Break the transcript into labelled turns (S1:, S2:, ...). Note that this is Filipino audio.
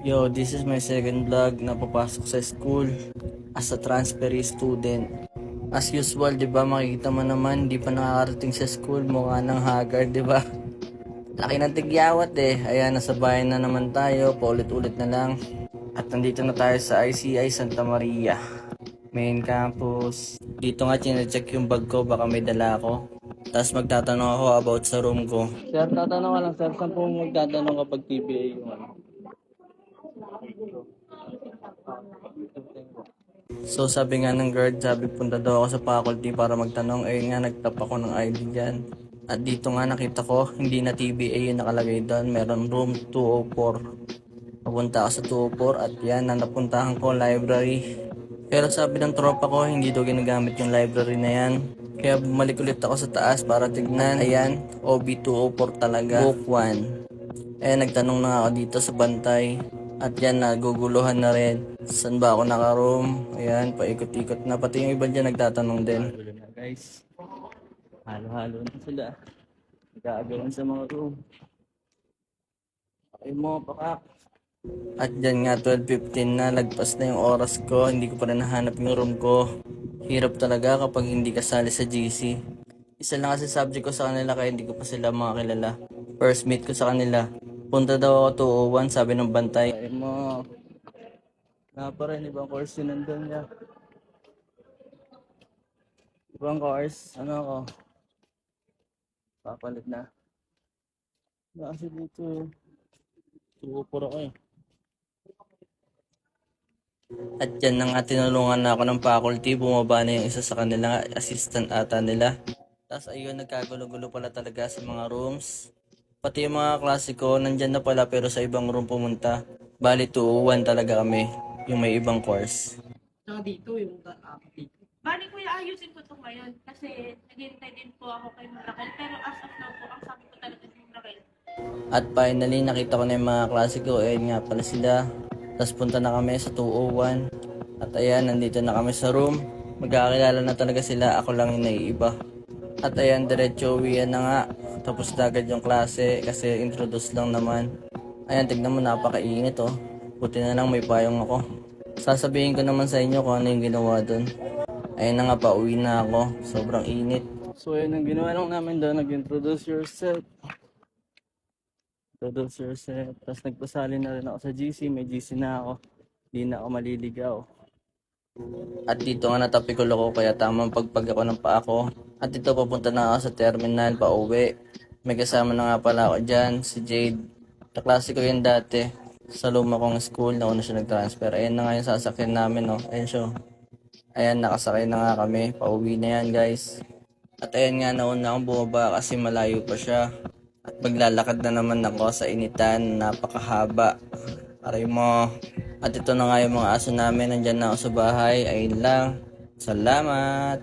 S1: Yo, this is my second vlog na papasok sa school as a transferee student. As usual, di ba, makikita mo naman, di pa nakakarating sa school, mukha ng haggard, di ba? Laki ng tigyawat eh. Ayan, nasa bahay na naman tayo, paulit-ulit na lang. At nandito na tayo sa ICI Santa Maria, main campus. Dito nga, chinecheck yung bag ko, baka may dala ako. Tapos magtatanong ako about sa room ko. Sir, tatanong ka lang, sir, saan po magtatanong kapag TBA yung ano? So sabi nga ng guard, sabi punta daw ako sa faculty para magtanong. Ayun nga, nagtap ako ng ID dyan. At dito nga nakita ko, hindi na TBA yung nakalagay doon. Meron room 204. Papunta ako sa 204 at yan, na napuntahan ko library. Pero sabi ng tropa ko, hindi daw ginagamit yung library na yan. Kaya bumalik ulit ako sa taas para tignan. Ayan, OB204 talaga. Book 1. Eh, nagtanong na ako dito sa bantay. At yan, naguguluhan na rin. Saan ba ako naka-room? Ayan, paikot-ikot na. Pati yung iba dyan nagtatanong din. Halo na guys. Halo-halo na sila. Nag-aagawan sa mga room. Okay mo, pakak. At dyan nga, 12:15 na. Lagpas na yung oras ko. Hindi ko pa rin nahanap yung room ko. Hirap talaga kapag hindi kasali sa GC. Isa lang kasi subject ko sa kanila kaya hindi ko pa sila makakilala. First meet ko sa kanila. Punta daw ako 201, sabi ng bantay. Ay mo, na pa rin ibang course yun nandun niya. Ibang course, ano ako? Papalit na. Kasi dito, 204 ako eh. At yan na nga, tinulungan na ako ng faculty. Bumaba na yung isa sa kanila, assistant ata nila. Tapos ayun, nagkagulo-gulo pala talaga sa mga rooms. Pati yung mga klase ko, nandyan na pala pero sa ibang room pumunta. Bali 201 talaga kami, yung may ibang course.
S2: Tsaka dito, yung dito.
S3: Bali kuya, ayusin ko to ngayon kasi naghihintay din po ako kay Miracle. Pero as of now po, ang sabi ko talaga si Miracle.
S1: At finally, nakita ko na yung mga klase ko. Ayun nga pala sila. Tapos punta na kami sa 201. At ayan, nandito na kami sa room. Magkakilala na talaga sila. Ako lang yung naiiba. At ayan, diretso uwian na nga. Tapos na agad yung klase kasi introduce lang naman. Ayan, tignan mo, napakainit oh. Buti na lang may payong ako. Sasabihin ko naman sa inyo kung ano yung ginawa doon. Ayun na nga, pauwi na ako. Sobrang init. So ayun ang ginawa lang namin doon, nag-introduce yourself. Introduce yourself. Tapos nagpasali na rin ako sa GC. May GC na ako. Hindi na ako maliligaw. At dito nga natapikul ako kaya tamang pagpag ako ng paa ko. At dito papunta na ako sa terminal pa uwi. May kasama na nga pala ako dyan, si Jade. Kaklase ko yun dati. Sa luma kong school, nauna siya nag-transfer. Ayan na nga yung sasakyan namin, no. Ayan siya. Ayan, nakasakay na nga kami. Pauwi na yan, guys. At ayan nga, nauna akong bumaba kasi malayo pa siya. At maglalakad na naman ako sa initan, napakahaba. Aray mo. At ito na nga yung mga aso namin, nandyan na ako sa bahay. Ayun lang. Salamat.